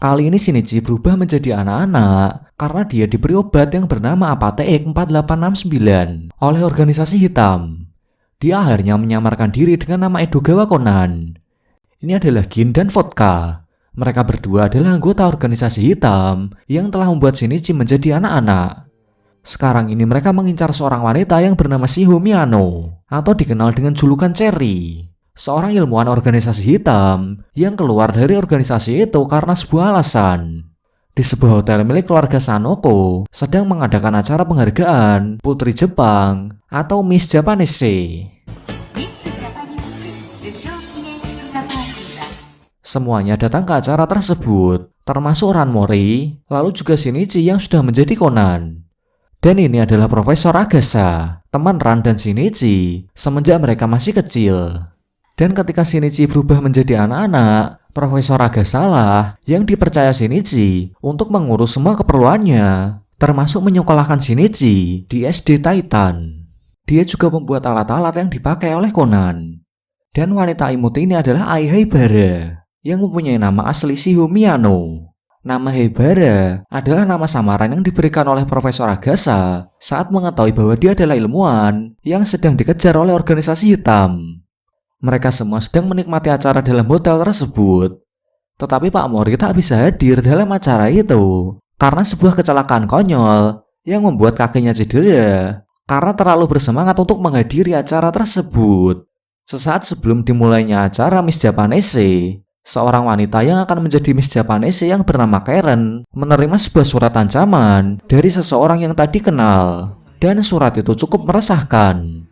Kali ini Shinichi berubah menjadi anak-anak karena dia diberi obat yang bernama Apateik 4869 oleh organisasi hitam. Dia akhirnya menyamarkan diri dengan nama Edogawa Conan. Ini adalah Gin dan Vodka. Mereka berdua adalah anggota organisasi hitam yang telah membuat Shinichi menjadi anak-anak. Sekarang ini mereka mengincar seorang wanita yang bernama Shiho Miyano atau dikenal dengan julukan Cherry. Seorang ilmuwan organisasi hitam yang keluar dari organisasi itu karena sebuah alasan. Di sebuah hotel milik keluarga Sanoko sedang mengadakan acara penghargaan Putri Jepang atau Miss Japanese. Semuanya datang ke acara tersebut, termasuk Ranmori, lalu juga Shinichi yang sudah menjadi Conan. Dan ini adalah Profesor Agasa, teman Ran dan Shinichi semenjak mereka masih kecil. Dan ketika Shinichi berubah menjadi anak-anak, Profesor Agasa lah yang dipercaya Shinichi untuk mengurus semua keperluannya, termasuk menyekolahkan Shinichi di SD Titan. Dia juga membuat alat-alat yang dipakai oleh Conan. Dan wanita imut ini adalah Ai Haibara, yang mempunyai nama asli Shiho Miyano. Nama Haibara adalah nama samaran yang diberikan oleh Profesor Agasa saat mengetahui bahwa dia adalah ilmuwan yang sedang dikejar oleh organisasi hitam. Mereka semua sedang menikmati acara dalam hotel tersebut. Tetapi Pak Mori tak bisa hadir dalam acara itu karena sebuah kecelakaan konyol yang membuat kakinya cedera karena terlalu bersemangat untuk menghadiri acara tersebut. Sesaat sebelum dimulainya acara Miss Japanese, seorang wanita yang akan menjadi Miss Japanese yang bernama Karen menerima sebuah surat ancaman dari seseorang yang tadi kenal. Dan surat itu cukup meresahkan.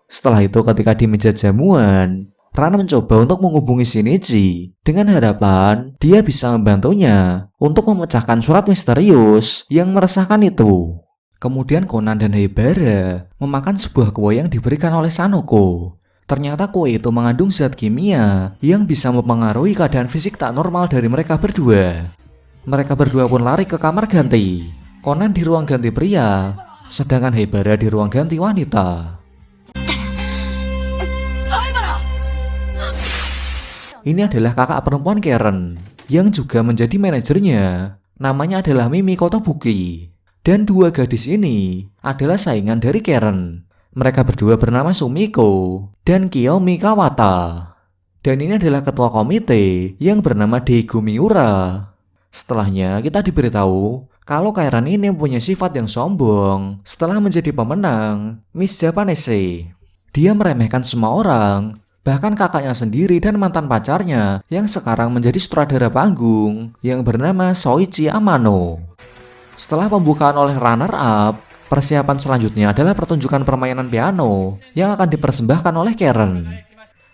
Setelah itu ketika di meja jamuan, Ran mencoba untuk menghubungi Shinichi dengan harapan dia bisa membantunya untuk memecahkan surat misterius yang meresahkan itu. Kemudian Conan dan Haibara memakan sebuah kue yang diberikan oleh Sanoko. Ternyata kue itu mengandung zat kimia yang bisa mempengaruhi keadaan fisik tak normal dari mereka berdua. Mereka berdua pun lari ke kamar ganti. Conan di ruang ganti pria, sedangkan Haibara di ruang ganti wanita. Ini adalah kakak perempuan Karen yang juga menjadi manajernya. Namanya adalah Mimi Kotobuki. Dan dua gadis ini adalah saingan dari Karen. Mereka berdua bernama Sumiko dan Kiyomi Kawata. Dan ini adalah ketua komite yang bernama Daigo Miura. Setelahnya kita diberitahu kalau Karen ini punya sifat yang sombong setelah menjadi pemenang Miss Japanese. Dia meremehkan semua orang, bahkan kakaknya sendiri dan mantan pacarnya yang sekarang menjadi sutradara panggung yang bernama Soichi Amano. Setelah pembukaan oleh runner-up, persiapan selanjutnya adalah pertunjukan permainan piano yang akan dipersembahkan oleh Karen.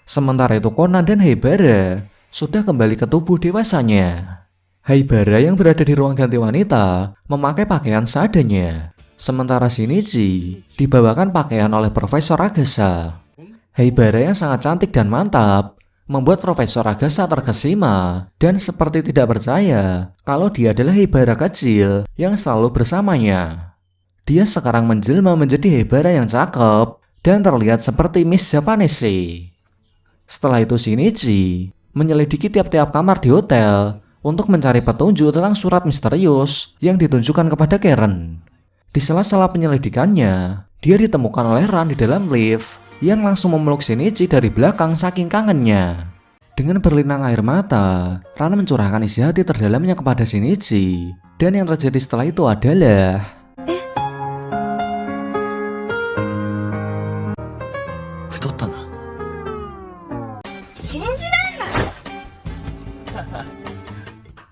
Sementara itu Conan dan Haibara sudah kembali ke tubuh dewasanya. Haibara yang berada di ruang ganti wanita memakai pakaian seadanya. Sementara Shinichi dibawakan pakaian oleh Profesor Agasa. Haibara yang sangat cantik dan mantap membuat Profesor Agasa terkesima dan seperti tidak percaya kalau dia adalah Haibara kecil yang selalu bersamanya. Dia sekarang menjelma menjadi Haibara yang cakep dan terlihat seperti Miss Japanese. Setelah itu Shinichi menyelidiki tiap-tiap kamar di hotel untuk mencari petunjuk tentang surat misterius yang ditunjukkan kepada Karen. Di sela-sela penyelidikannya, dia ditemukan oleh Ran di dalam lift yang langsung memeluk Shinichi dari belakang saking kangennya. Dengan berlinang air mata, Ran mencurahkan isi hati terdalamnya kepada Shinichi. Dan yang terjadi setelah itu adalah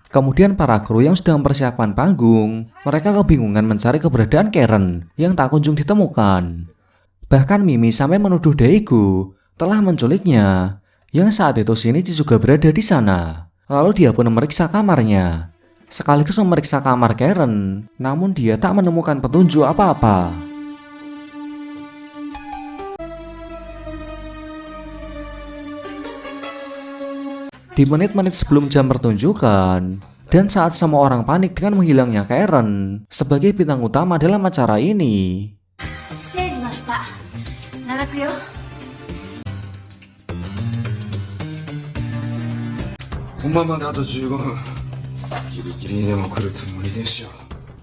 kemudian para kru yang sudah mempersiapkan panggung, mereka kebingungan mencari keberadaan Karen yang tak kunjung ditemukan. Bahkan Mimi sampai menuduh Daigo telah menculiknya, yang saat itu Shinichi juga berada di sana. Lalu dia pun memeriksa kamarnya, sekaligus memeriksa kamar Karen, namun dia tak menemukan petunjuk apa-apa. Di menit-menit sebelum jam pertunjukan, dan saat semua orang panik dengan menghilangnya Karen sebagai bintang utama dalam acara ini,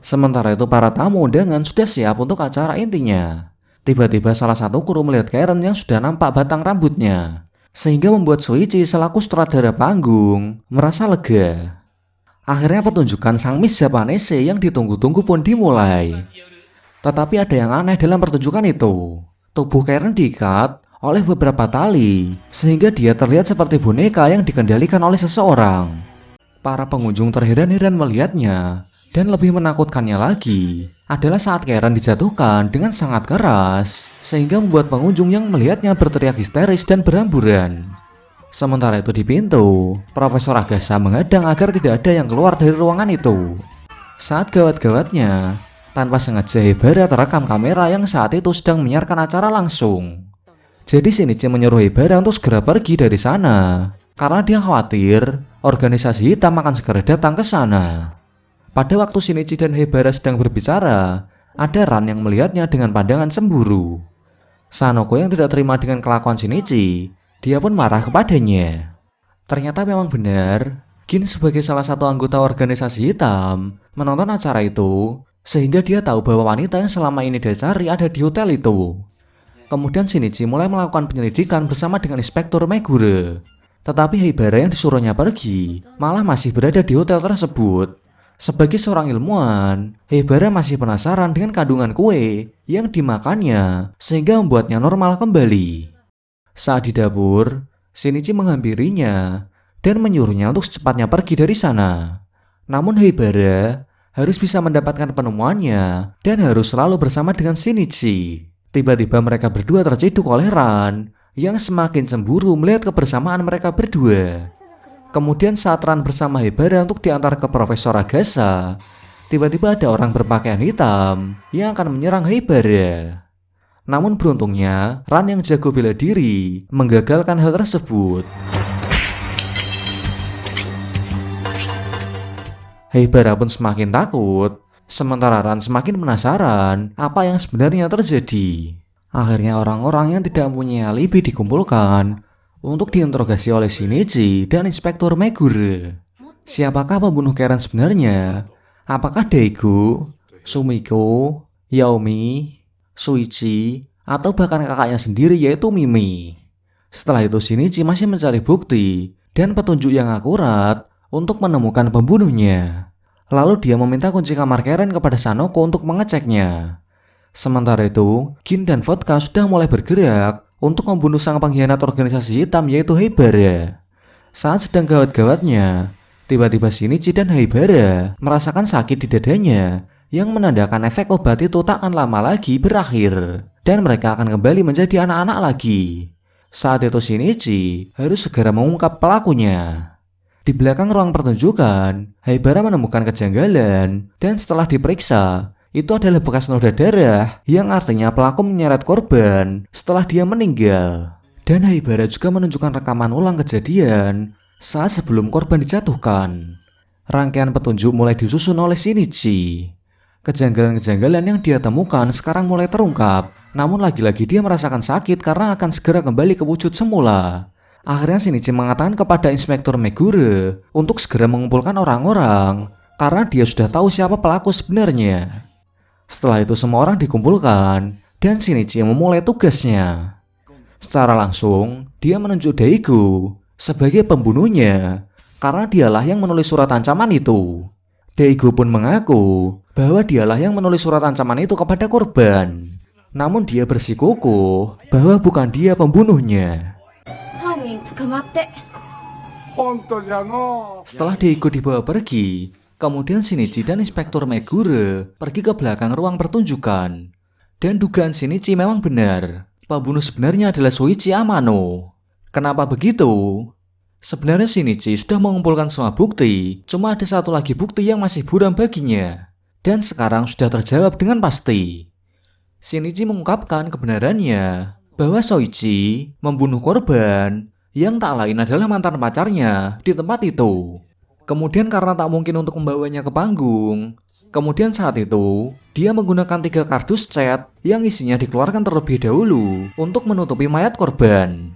Sementara itu para tamu undangan sudah siap untuk acara intinya. Tiba-tiba salah satu kru melihat Karen yang sudah nampak batang rambutnya, sehingga membuat Soichi selaku sutradara panggung merasa lega. Akhirnya pertunjukan sang Miss Japanese yang ditunggu-tunggu pun dimulai. Tetapi ada yang aneh dalam pertunjukan itu. Tubuh Karen diikat oleh beberapa tali, sehingga dia terlihat seperti boneka yang dikendalikan oleh seseorang. Para pengunjung terheran-heran melihatnya, dan lebih menakutkannya lagi adalah saat Karen dijatuhkan dengan sangat keras, sehingga membuat pengunjung yang melihatnya berteriak histeris dan berhamburan. Sementara itu di pintu, Profesor Agasa menghadang agar tidak ada yang keluar dari ruangan itu. Saat gawat-gawatnya, tanpa sengaja Hebara terekam kamera yang saat itu sedang menyiarkan acara langsung. Jadi Shinichi menyuruh Hebara untuk segera pergi dari sana, karena dia khawatir organisasi hitam akan segera datang ke sana. Pada waktu Shinichi dan Hebara sedang berbicara, ada Ran yang melihatnya dengan pandangan cemburu. Sanoko yang tidak terima dengan kelakuan Shinichi, dia pun marah kepadanya. Ternyata memang benar, Gin sebagai salah satu anggota organisasi hitam menonton acara itu, sehingga dia tahu bahwa wanita yang selama ini dia cari ada di hotel itu. Kemudian Shinichi mulai melakukan penyelidikan bersama dengan Inspektur Megure. Tetapi Hebara yang disuruhnya pergi malah masih berada di hotel tersebut. Sebagai seorang ilmuwan, Hebara masih penasaran dengan kandungan kue yang dimakannya sehingga membuatnya normal kembali. Saat di dapur, Shinichi menghampirinya dan menyuruhnya untuk secepatnya pergi dari sana. Namun Hebara harus bisa mendapatkan penemuannya dan harus selalu bersama dengan Shinichi. Tiba-tiba mereka berdua terciduk oleh Ran yang semakin cemburu melihat kebersamaan mereka berdua. Kemudian saat Ran bersama Hebara untuk diantar ke Profesor Agasa, tiba-tiba ada orang berpakaian hitam yang akan menyerang Hebara. Namun beruntungnya, Ran yang jago bela diri menggagalkan hal tersebut. Hebara pun semakin takut, sementara Ran semakin penasaran apa yang sebenarnya terjadi. Akhirnya orang-orang yang tidak mempunyai alibi dikumpulkan untuk diinterogasi oleh Shinichi dan Inspektur Megure. Siapakah pembunuh Karen sebenarnya? Apakah Daigo, Sumiko, Yaomi, Shuichi, atau bahkan kakaknya sendiri yaitu Mimi? Setelah itu Shinichi masih mencari bukti dan petunjuk yang akurat untuk menemukan pembunuhnya. Lalu dia meminta kunci kamar Karen kepada Sanoko untuk mengeceknya. Sementara itu, Gin dan Vodka sudah mulai bergerak untuk membunuh sang pengkhianat organisasi hitam yaitu Hebara. Saat sedang gawat-gawatnya, tiba-tiba Shinichi dan Hebara merasakan sakit di dadanya yang menandakan efek obat itu tak akan lama lagi berakhir dan mereka akan kembali menjadi anak-anak lagi. Saat itu Shinichi harus segera mengungkap pelakunya. Di belakang ruang pertunjukan, Hebara menemukan kejanggalan dan setelah diperiksa, itu adalah bekas noda darah yang artinya pelaku menyeret korban setelah dia meninggal. Dan Hebara juga menunjukkan rekaman ulang kejadian saat sebelum korban dijatuhkan. Rangkaian petunjuk mulai disusun oleh Shinichi. Kejanggalan-kejanggalan yang dia temukan sekarang mulai terungkap. Namun lagi-lagi dia merasakan sakit karena akan segera kembali ke wujud semula. Akhirnya Shinichi mengatakan kepada Inspektur Megure untuk segera mengumpulkan orang-orang karena dia sudah tahu siapa pelaku sebenarnya. Setelah itu semua orang dikumpulkan dan Shinichi memulai tugasnya. Secara langsung, dia menunjuk Daigo sebagai pembunuhnya karena dialah yang menulis surat ancaman itu. Daigo pun mengaku bahwa dialah yang menulis surat ancaman itu kepada korban. Namun dia bersikukuh bahwa bukan dia pembunuhnya. Setelah Daigo dibawa pergi, kemudian Shinichi dan Inspektur Megure pergi ke belakang ruang pertunjukan. Dan dugaan Shinichi memang benar. Pembunuh sebenarnya adalah Shuichi Amano. Kenapa begitu? Sebenarnya Shinichi sudah mengumpulkan semua bukti, cuma ada satu lagi bukti yang masih buram baginya. Dan sekarang sudah terjawab dengan pasti. Shinichi mengungkapkan kebenarannya bahwa Shuichi membunuh korban yang tak lain adalah mantan pacarnya di tempat itu. Kemudian karena tak mungkin untuk membawanya ke panggung, kemudian saat itu dia menggunakan 3 kardus chat yang isinya dikeluarkan terlebih dahulu untuk menutupi mayat korban.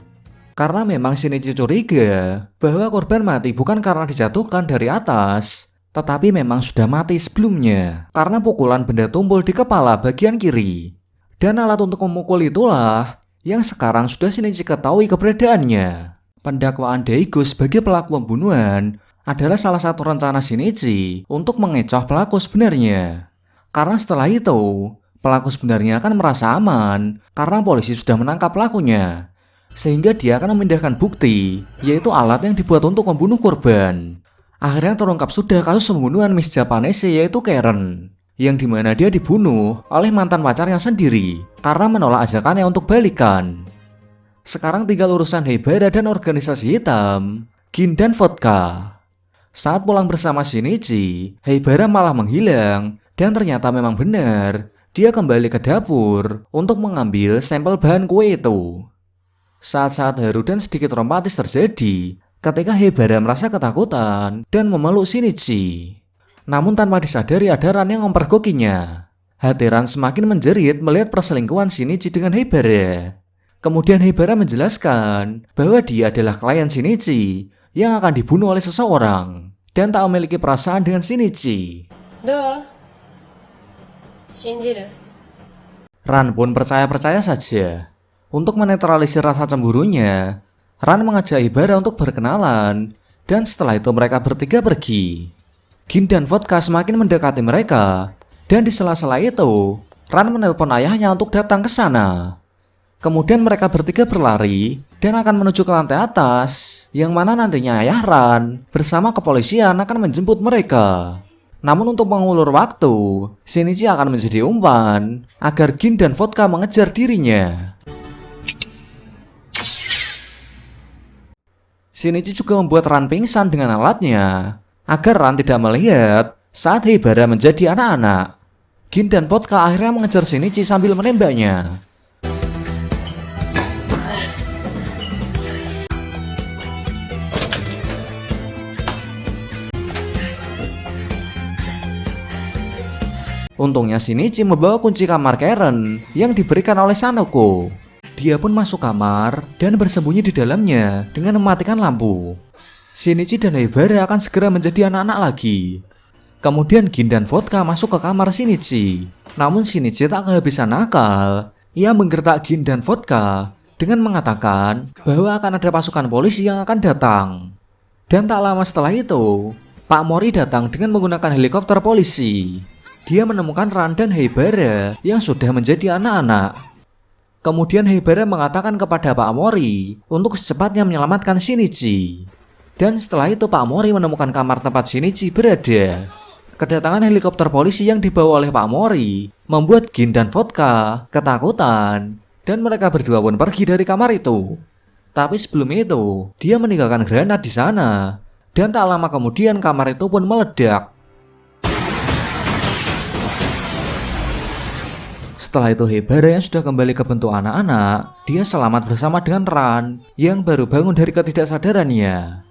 Karena memang Shinichi curiga bahwa korban mati bukan karena dijatuhkan dari atas, tetapi memang sudah mati sebelumnya karena pukulan benda tumpul di kepala bagian kiri. Dan alat untuk memukul itulah yang sekarang sudah Shinichi ketahui keberadaannya. Pendakwaan Daigo sebagai pelaku pembunuhan adalah salah satu rencana Shinichi untuk mengecoh pelaku sebenarnya. Karena setelah itu, pelaku sebenarnya akan merasa aman karena polisi sudah menangkap pelakunya. Sehingga dia akan memindahkan bukti, yaitu alat yang dibuat untuk membunuh korban. Akhirnya terungkap sudah kasus pembunuhan Miss Japanese yaitu Karen, yang dimana dia dibunuh oleh mantan pacarnya sendiri karena menolak ajakannya untuk balikan. Sekarang tinggal urusan Haibara dan organisasi hitam, Gin dan Vodka. Saat pulang bersama Shinichi, Haibara malah menghilang dan ternyata memang benar, dia kembali ke dapur untuk mengambil sampel bahan kue itu. Saat-saat haru dan sedikit romantis terjadi ketika Haibara merasa ketakutan dan memeluk Shinichi. Namun tanpa disadari ada Ran yang mempergokinya. Hati Ran semakin menjerit melihat perselingkuhan Shinichi dengan Haibara. Kemudian Haibara menjelaskan bahwa dia adalah klien Shinichi yang akan dibunuh oleh seseorang dan tak memiliki perasaan dengan Shinichi. Ran pun percaya-percaya saja. Untuk menetralisir rasa cemburunya, Ran mengajak Haibara untuk berkenalan, dan setelah itu mereka bertiga pergi. Gin dan Vodka semakin mendekati mereka, dan di sela-sela itu, Ran menelpon ayahnya untuk datang ke sana. Kemudian mereka bertiga berlari dan akan menuju ke lantai atas, yang mana nantinya ayah Ran bersama kepolisian akan menjemput mereka. Namun untuk mengulur waktu, Shinichi akan menjadi umpan agar Gin dan Vodka mengejar dirinya. Shinichi juga membuat Ran pingsan dengan alatnya agar Ran tidak melihat saat Haibara menjadi anak-anak. Gin dan Vodka akhirnya mengejar Shinichi sambil menembaknya. Untungnya Shinichi membawa kunci kamar Karen yang diberikan oleh Sanoko. Dia pun masuk kamar dan bersembunyi di dalamnya dengan mematikan lampu. Shinichi dan Haibara akan segera menjadi anak-anak lagi. Kemudian Gin dan Vodka masuk ke kamar Shinichi. Namun Shinichi tak kehabisan akal. Ia menggertak Gin dan Vodka dengan mengatakan bahwa akan ada pasukan polisi yang akan datang. Dan tak lama setelah itu, Pak Mori datang dengan menggunakan helikopter polisi. Dia menemukan Ran dan Haibara yang sudah menjadi anak-anak. Kemudian Haibara mengatakan kepada Pak Mori untuk secepatnya menyelamatkan Shinichi. Dan setelah itu Pak Mori menemukan kamar tempat Shinichi berada. Kedatangan helikopter polisi yang dibawa oleh Pak Mori membuat Gin dan Vodka ketakutan dan mereka berdua pun pergi dari kamar itu. Tapi sebelum itu, dia meninggalkan granat di sana dan tak lama kemudian kamar itu pun meledak. Setelah itu Haibara yang sudah kembali ke bentuk anak-anak, dia selamat bersama dengan Ran yang baru bangun dari ketidaksadarannya.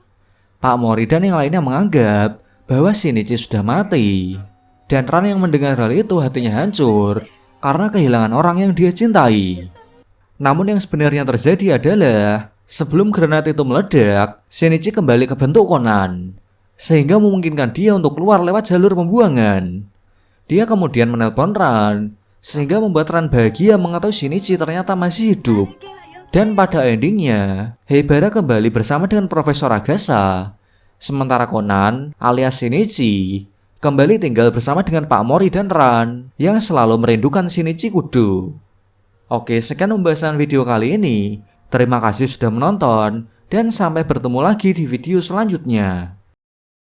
Pak Mori dan yang lainnya menganggap bahwa Shinichi sudah mati. Dan Ran yang mendengar hal itu hatinya hancur karena kehilangan orang yang dia cintai. Namun yang sebenarnya terjadi adalah sebelum granat itu meledak, Shinichi kembali ke bentuk Conan, sehingga memungkinkan dia untuk keluar lewat jalur pembuangan. Dia kemudian menelpon Ran, sehingga membuat Ran bahagia mengetahui Shinichi ternyata masih hidup. Dan pada endingnya, Haibara kembali bersama dengan Profesor Agasa. Sementara Conan alias Shinichi kembali tinggal bersama dengan Pak Mori dan Ran yang selalu merindukan Shinichi Kudo. Oke, sekian pembahasan video kali ini. Terima kasih sudah menonton dan sampai bertemu lagi di video selanjutnya.